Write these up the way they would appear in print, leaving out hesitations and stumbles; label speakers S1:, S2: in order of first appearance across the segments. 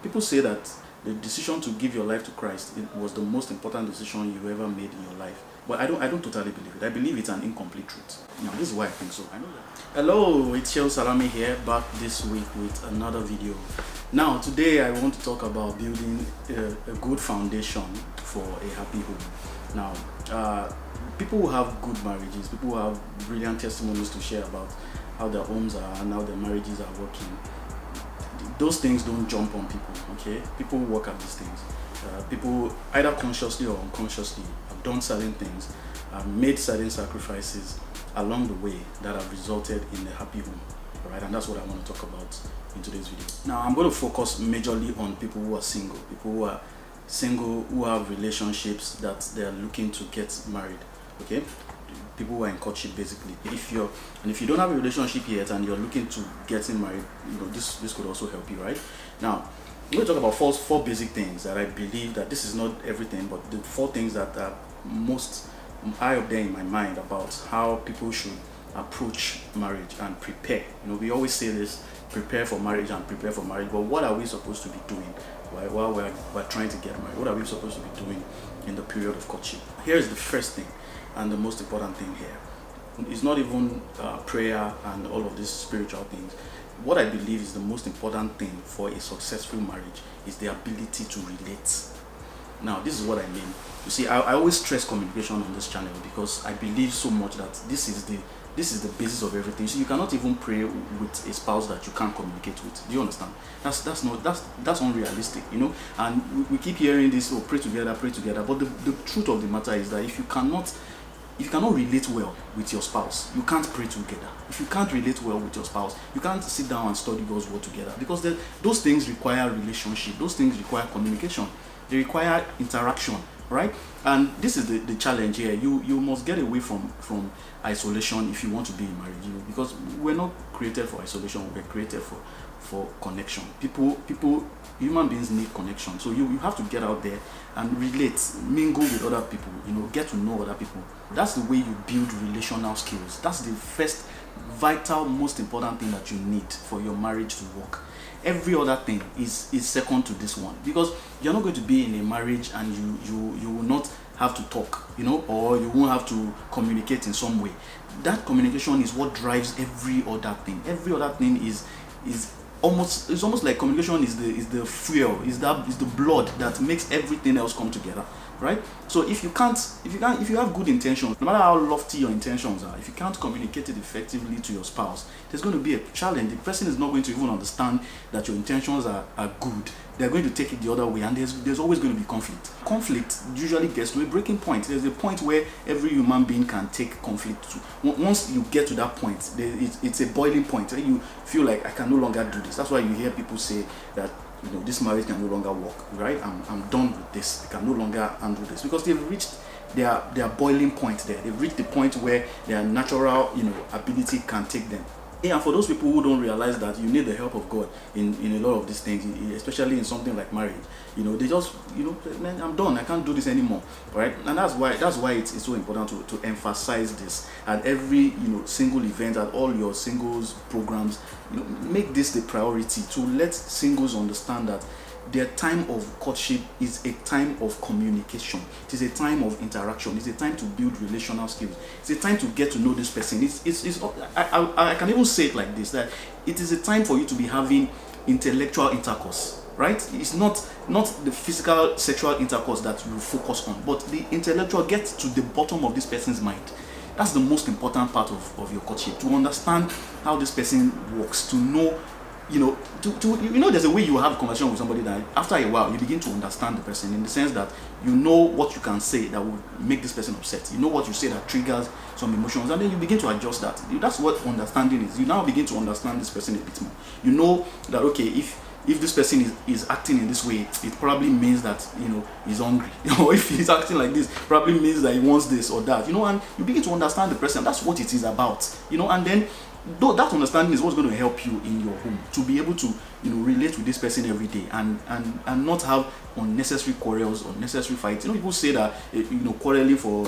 S1: People say that the decision to give your life to Christ, it was the most important decision you ever made in your life. But I don't totally believe it. I believe it's an incomplete truth. Now, this is why I think so. I know that. Hello, it's Seun Salami here, back this week with another video. Now, today I want to talk about building a good foundation for a happy home. Now, people who have good marriages, people who have brilliant testimonies to share about how their homes are and how their marriages are working, those things don't jump on people, okay? People work at these things. People, either consciously or unconsciously, have done certain things, have made certain sacrifices along the way that have resulted in a happy home, right? And that's what I want to talk about in today's video. Now, I'm going to focus majorly on people who are single, who have relationships that they're looking to get married, okay? People who are in courtship, basically. If you don't have a relationship yet and you're looking to getting married, this could also help you, right? Now, I'm going to talk about four basic things that I believe that this is not everything, but the 4 things that are most high up there in my mind about how people should approach marriage and prepare. We always say this: prepare for marriage and prepare for marriage. But what are we supposed to be doing while we're trying to get married? What are we supposed to be doing in the period of courtship? Here is the first thing and the most important thing here. It's not even prayer and all of these spiritual things. What I believe is the most important thing for a successful marriage is the ability to relate. Now, this is what I mean. You see, I always stress communication on this channel because I believe so much that this is the basis of everything. So you cannot even pray with a spouse that you can't communicate with. Do you understand? That's unrealistic, And we keep hearing this: oh, pray together, pray together. But the truth of the matter is that if you cannot relate well with your spouse, you can't pray together. If you can't relate well with your spouse, you can't sit down and study God's word together, because those things require relationship. Those things require communication. They require interaction, right? And this is the challenge here. You must get away from isolation if you want to be in marriage, because we're not created for isolation. We're created for connection. Human beings need connection. So you have to get out there and relate, mingle with other people, get to know other people. That's the way you build relational skills. That's the first vital, most important thing that you need for your marriage to work. Every other thing is second to this one, because you're not going to be in a marriage and you will not have to talk, or you won't have to communicate in some way. That communication is what drives every other thing. Every other thing is almost like communication is the fuel, is the blood that makes everything else come together, right? So if you have good intentions, no matter how lofty your intentions are, if you can't communicate it effectively to your spouse, there's going to be a challenge. The person is not going to even understand that your intentions are good. They're going to take it the other way, and there's always going to be conflict. Conflict usually gets to a breaking point. There's a point where every human being can take conflict to. Once you get to that point, it's a boiling point. You feel like, I can no longer do this. That's why you hear people say that this marriage can no longer work, right? I'm done with this. I can no longer handle this, because they've reached their boiling point there. They've reached the point where their natural ability can take them. And for those people who don't realize that you need the help of God in a lot of these things, especially in something like marriage, they just, man, I'm done. I can't do this anymore, right? And that's why it's so important to emphasize this at every single event, at all your singles programs. Make this the priority, to let singles understand that their time of courtship is a time of communication. It is a time of interaction. It's a time to build relational skills. It's a time to get to know this person. I can even say it like this, that it is a time for you to be having intellectual intercourse, right? It's not the physical sexual intercourse that you focus on, but the intellectual. Get to the bottom of this person's mind. That's the most important part of your courtship, to understand how this person works, to know there's a way you have a conversation with somebody that after a while you begin to understand the person, in the sense that what you can say that would make this person upset. What you say that triggers some emotions, and then you begin to adjust that. That's what understanding is. You now begin to understand this person a bit more. You know that, okay, if this person is acting in this way, it probably means that he's hungry. If he's acting like this, probably means that he wants this or that. And you begin to understand the person. That's what it is about. And then that understanding is what's going to help you in your home to be able to relate with this person every day and not have unnecessary quarrels, unnecessary fights. People say that quarreling for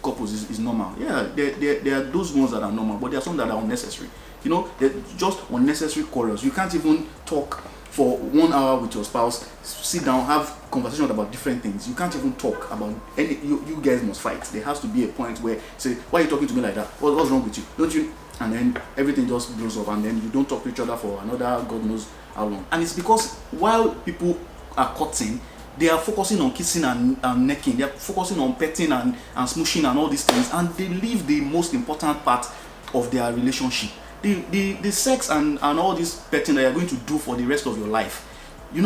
S1: couples is normal. Yeah, there are those ones that are normal, but there are some that are unnecessary. They're just unnecessary quarrels. You can't even talk for 1 hour with your spouse, sit down, have conversations about different things. You can't even talk about any. You guys must fight. There has to be a point where say, why are you talking to me like that? What's wrong with you? Don't you? And then everything just blows up, and then you don't talk to each other for another God knows how long. And it's because while people are courting, they are focusing on kissing and necking. They are focusing on petting and smooshing and all these things, and they leave the most important part of their relationship. The sex and all this petting that you're going to do for the rest of your life, you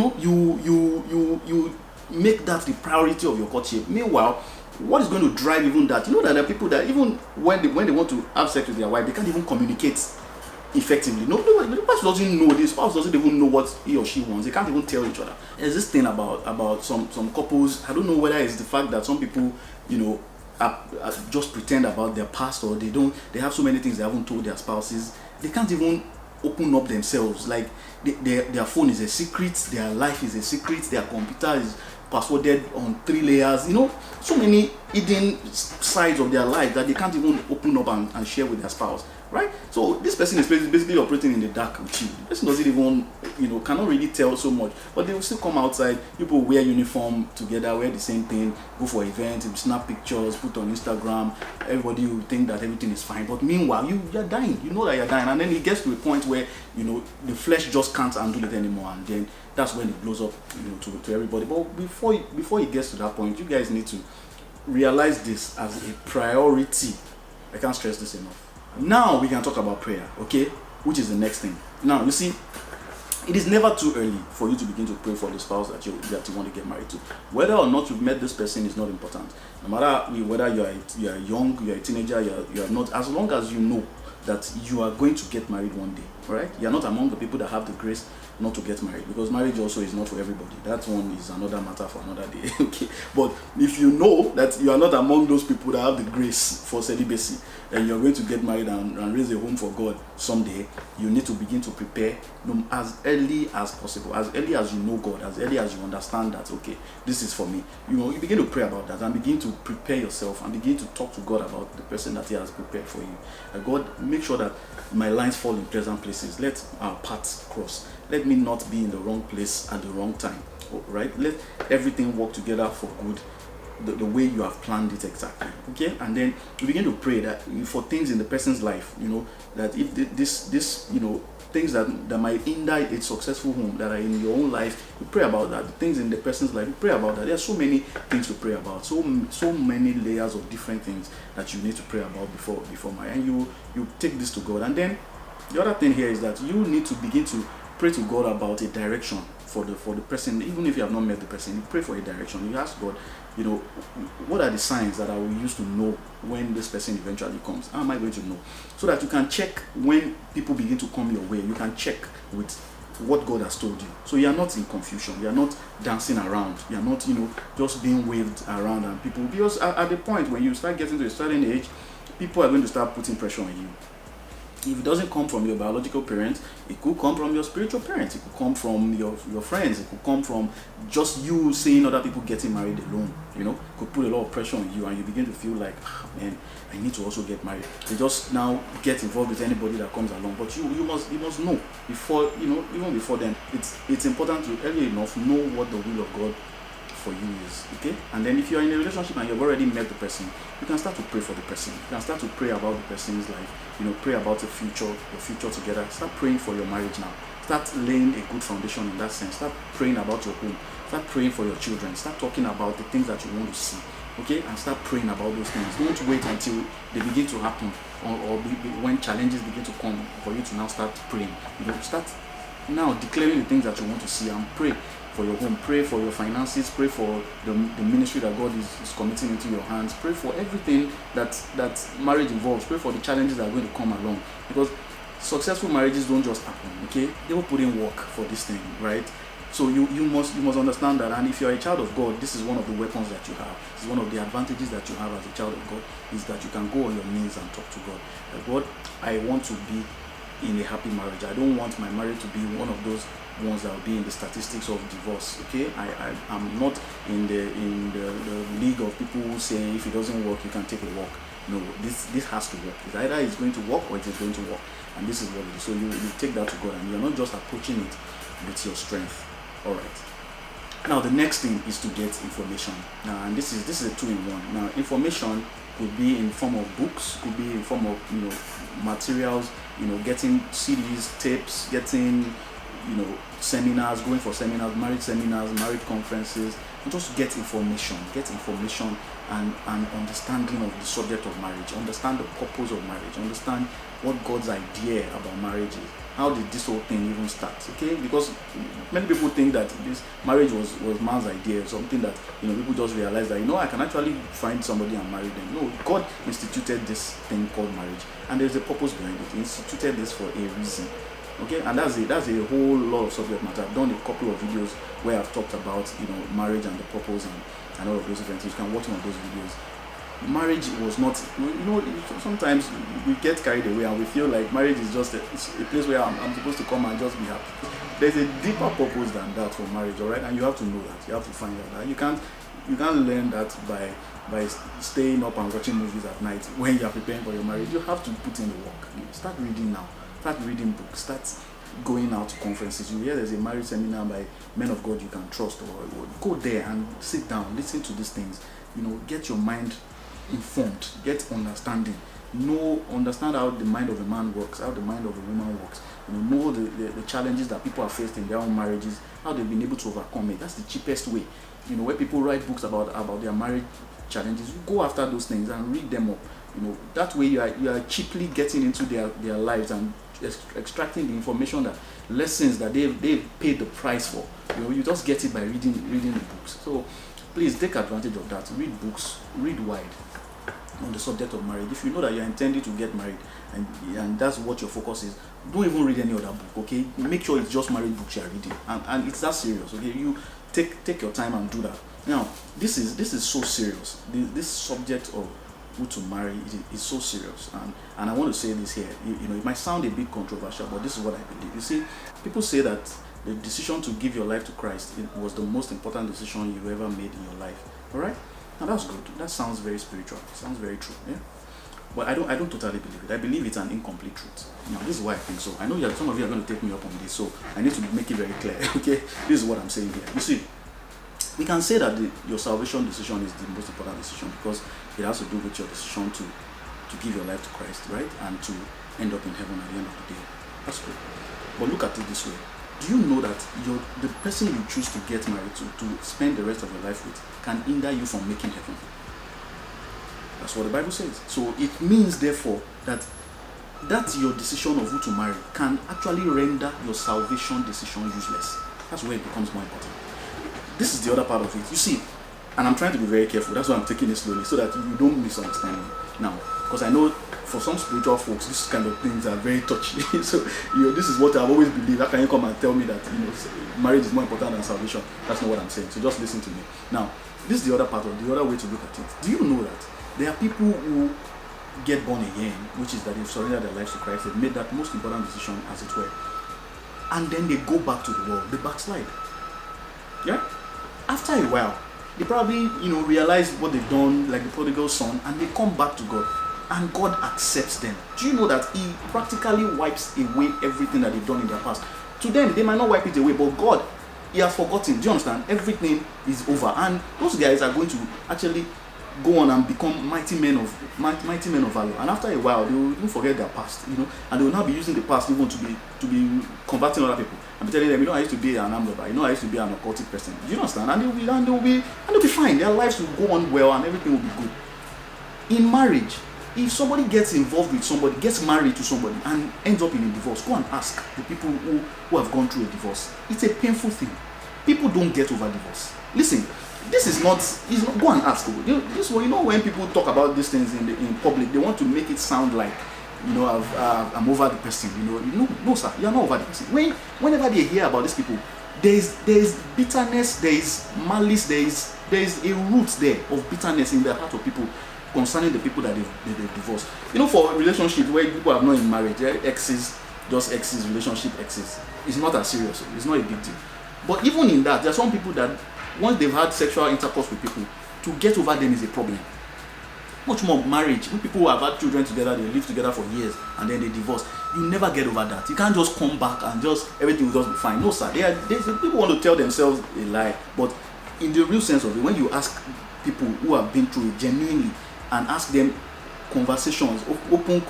S1: make that the priority of your courtship. Meanwhile, what is going to drive even that? You know that there are people that even when they want to have sex with their wife, they can't even communicate effectively. No, the person doesn't know. The spouse doesn't even know what he or she wants. They can't even tell each other. There's this thing about some couples. I don't know whether it's the fact that some people, just pretend about their past, or they have so many things they haven't told their spouses. They can't even open up themselves. Like their phone is a secret, their life is a secret, their computer is passworded on 3 layers. So many hidden sides of their life that they can't even open up and share with their spouse. Right? So this person is basically operating in the dark with you. The person doesn't even, cannot really tell so much. But they will still come outside. People wear uniform together, wear the same thing, go for events, snap pictures, put on Instagram. Everybody will think that everything is fine. But meanwhile, you're dying. You know that you're dying. And then it gets to a point where, the flesh just can't handle it anymore. And then that's when it blows up, to everybody. But before it gets to that point, you guys need to realize this as a priority. I can't stress this enough. Now we can talk about prayer, okay? Which is the next thing. Now, you see, it is never too early for you to begin to pray for the spouse that you want to get married to. Whether or not you've met this person is not important. No matter whether you are young, you are a teenager, you are not, as long as you know that you are going to get married one day, right? You are not among the people that have the grace not to get married, because marriage also is not for everybody. That one is another matter for another day. Okay, but if you know that you are not among those people that have the grace for celibacy, and you're going to get married and raise a home for God someday, you need to begin to prepare as early as possible, as early as you know God, as early as you understand that, okay, this is for me. You begin to pray about that and begin to prepare yourself and begin to talk to God about the person that He has prepared for you. God, make sure that my lines fall in pleasant places. Let our paths cross. Let me not be in the wrong place at the wrong time. Right? Let everything work together for good, the way you have planned it exactly. Okay? And then you begin to pray that for things in the person's life, that if this things that might hinder a successful home that are in your own life, you pray about that. The things in the person's life, you pray about that. There are so many things to pray about, so many layers of different things that you need to pray about before marriage. And you take this to God. And then the other thing here is that you need to begin to pray to God about a direction for the person. Even if you have not met the person, you pray for a direction. You ask God, what are the signs that I will use to know when this person eventually comes? How am I going to know? So that you can check when people begin to come your way. You can check with what God has told you. So you are not in confusion. You are not dancing around. You are not, just being waved around, and people, because at the point when you start getting to a certain age, people are going to start putting pressure on you. If it doesn't come from your biological parents, it could come from your spiritual parents. It could come from your friends. It could come from just you seeing other people getting married alone. Could put a lot of pressure on you, and you begin to feel like, man, I need to also get married. They just now get involved with anybody that comes along. But you must know before, even before then, it's important to early enough know what the will of God for you is. Okay? And then if you're in a relationship and you've already met the person, you can start to pray for the person. You can start to pray about the person's life. Pray about your future together. Start praying for your marriage now. Start laying a good foundation in that sense. Start praying about your home. Start praying for your children. Start talking about the things that you want to see. Okay? And start praying about those things. Don't wait until they begin to happen, or when challenges begin to come for you to now start praying. Start now declaring the things that you want to see, and pray for your home, pray for your finances, pray for the ministry that God is committing into your hands, pray for everything that marriage involves, pray for the challenges that are going to come along, because successful marriages don't just happen. Okay, they will put in work for this thing, right? So you must understand that. And if you're a child of God, this is one of the weapons that you have. It's one of the advantages that you have as a child of God, is that you can go on your knees and talk to God. God, I want to be in a happy marriage. I don't want my marriage to be one of those ones that will be in the statistics of divorce. Okay, I'm not in the league of people who say if it doesn't work, you can take a walk. No, this has to work. It's either it's going to work or it is going to work, and this is what it is. So you take that to God, and you're not just approaching it with your strength. All right. Now the next thing is to get information. Now, and this is a two-in-one. Now, information could be in form of books, could be in form of materials, getting CDs, tapes, getting seminars, going for seminars, marriage conferences, and just get information and understanding of the subject of marriage, understand the purpose of marriage, understand what God's idea about marriage is. How did this whole thing even start? Okay, because many people think that this marriage was man's idea, something that people just realize that I can actually find somebody and marry them. No, God instituted this thing called marriage, and there's a purpose behind it. He instituted this for a reason. Okay, and that's a whole lot of subject matter. I've done a couple of videos where I've talked about marriage and the purpose and all of those events. You can watch one of those videos. Marriage was not, sometimes we get carried away and we feel like marriage is just a place where I'm supposed to come and just be happy. There's a deeper purpose than that for marriage, all right? And you have to know that. You have to find out. You can't learn that by staying up and watching movies at night when you are preparing for your marriage. You have to put in the work. Start reading now. Start reading books. Start going out to conferences. You hear there's a marriage seminar by men of God you can trust, or go there and sit down, listen to these things. Get your mind informed, get understanding, understand how the mind of a man works, how the mind of a woman works, know the challenges that people have faced in their own marriages, how they've been able to overcome it. That's the cheapest way. Where people write books about their marriage challenges, you go after those things and read them up. That way you are cheaply getting into their lives and extracting the information, that lessons that they've paid the price for. You just get it by reading the books. So please take advantage of that. Read books, read wide on the subject of marriage. If you know that you're intending to get married and that's what your focus is, don't even read any other book, okay? Make sure it's just marriage books you're reading, and it's that serious, okay? You take your time and do that. Now, this is so serious. This subject of who to marry is so serious, and I want to say this here. It might sound a bit controversial, but this is what I believe. You see, people say that the decision to give your life to Christ, it was the most important decision you ever made in your life. All right? Now that's good. That sounds very spiritual. It sounds very true. Yeah. But I don't totally believe it. I believe it's an incomplete truth. Now this is why I think so. I know some of you are going to take me up on this, so I need to make it very clear. Okay, this is what I'm saying here. You see, we can say that your salvation decision is the most important decision because it has to do with your decision to give your life to Christ, right, and to end up in heaven at the end of the day. That's good. But look at it this way. Do you know that the person you choose to get married to spend the rest of your life with can hinder you from making heaven? That's what the Bible says. So it means, therefore, that your decision of who to marry can actually render your salvation decision useless. That's where it becomes more important. This is the other part of it. You see, and I'm trying to be very careful. That's why I'm taking it slowly, so that you don't misunderstand me. Now, because I know for some spiritual folks, this kind of things are very touchy. So, this is what I've always believed. How can you come and tell me that, marriage is more important than salvation? That's not what I'm saying. So just listen to me. Now, this is the other part, or the other way to look at it. Do you know that there are people who get born again, which is that they've surrendered their lives to Christ, they've made that most important decision, as it were, and then they go back to the world, they backslide. Yeah? After a while, they probably, realize what they've done, like the prodigal son, and they come back to God. And God accepts them. Do you know that He practically wipes away everything that they've done in their past? To them, they might not wipe it away, but God, He has forgotten. Do you understand? Everything is over. And those guys are going to actually go on and become mighty men of valor. And after a while, they will even forget their past, and they will now be using the past even to be converting other people. And be telling them, I used to be an armed robber, I used to be an occultic person. Do you understand? And they'll be fine. Their lives will go on well, and everything will be good. In marriage, if somebody gets involved with somebody, gets married to somebody, and ends up in a divorce, go and ask the people who have gone through a divorce. It's a painful thing. People don't get over divorce. Listen, this is not. Go and ask. This one, when people talk about these things in public, they want to make it sound like, I'm over the person. No, sir, you're not over the person. Whenever they hear about these people, there is bitterness, there is malice, there is a root there of bitterness in the heart of people concerning the people that they've divorced. For relationships where people are not in marriage, exes, relationship exes, it's not as serious. It's not a big deal. But even in that, there are some people that once they've had sexual intercourse with people, to get over them is a problem. Much more marriage. When people who have had children together, they live together for years and then they divorce. You never get over that. You can't just come back and just everything will just be fine. No, sir. People want to tell themselves a lie, but in the real sense of it, when you ask people who have been through it genuinely and ask them conversations, open,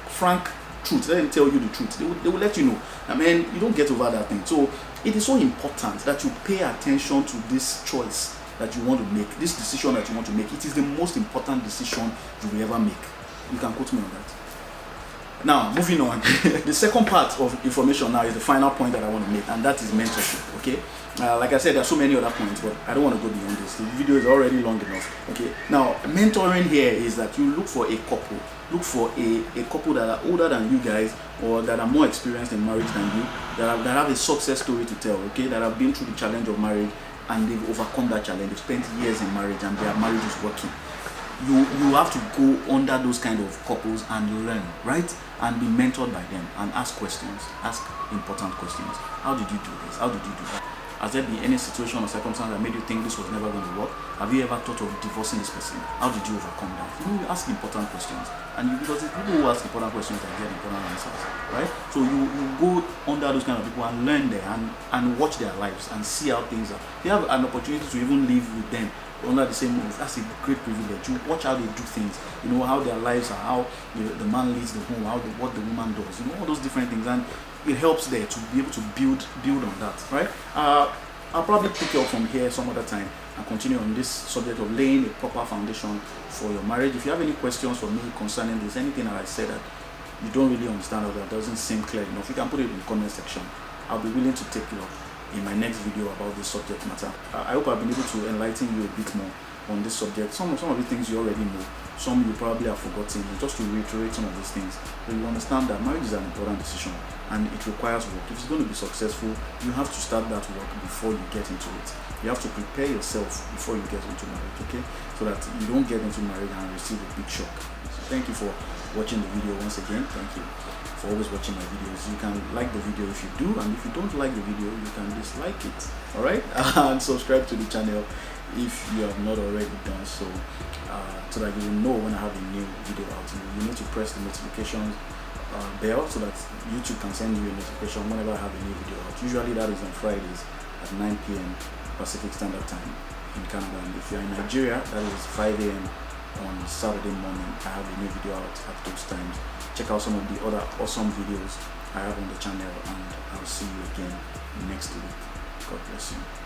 S1: frank truth, let them tell you the truth. They will let you know. I mean, you don't get over that thing. So it is so important that you pay attention to this choice that you want to make, this decision that you want to make. It is the most important decision you will ever make. You can quote me on that. Now, moving on. The second part of information now is the final point that I want to make, and that is mentorship. Okay. Like I said, there are so many other points, but I don't want to go beyond this. The video is already long enough. Okay. Now, mentoring here is that you look for a couple. Look for a couple that are older than you guys, or that are more experienced in marriage than you, that have a success story to tell. Okay, that have been through the challenge of marriage and they've overcome that challenge. They've spent years in marriage and their marriage is working. You have to go under those kind of couples and learn, right? And be mentored by them and ask questions, ask important questions. How did you do this? How did you do that? Has there been any situation or circumstance that made you think this was never going to work? Have you ever thought of divorcing this person? How did you overcome that? You ask important questions, and because it's people who ask important questions that get important answers, right? So you go under those kind of people and learn there and watch their lives and see how things are. You have an opportunity to even live with them under the same roof. That's a great privilege. You watch how they do things, how their lives are, how the man leads the home, what the woman does, all those different things, and it helps there to be able to build on that, right? I'll probably pick it up from here some other time and continue on this subject of laying a proper foundation for your marriage. If you have any questions for me concerning this, anything that I said that you don't really understand or that doesn't seem clear enough, you can put it in the comment section. I'll be willing to take it up in my next video about this subject matter. I hope I've been able to enlighten you a bit more on this subject. Some of the things you already know, some you probably have forgotten. Just to reiterate some of these things, so you understand that marriage is an important decision and it requires work. If it's going to be successful, you have to start that work before you get into it. You have to prepare yourself before you get into marriage, okay? So that you don't get into marriage and receive a big shock. So thank you for watching the video once again. Thank you for always watching my videos. You can like the video if you do, and if you don't like the video, you can dislike it, all right? And subscribe to the channel if you have not already done so, so that you will know when I have a new video out. You need to press the notification bell so that YouTube can send you a notification whenever I have a new video out. Usually that is on Fridays at 9 p.m. Pacific Standard Time in Canada, and if you're in Nigeria, that is 5 a.m. on Saturday morning. I have a new video out at those times. Check out some of the other awesome videos I have on the channel, and I'll see you again next week. God bless you.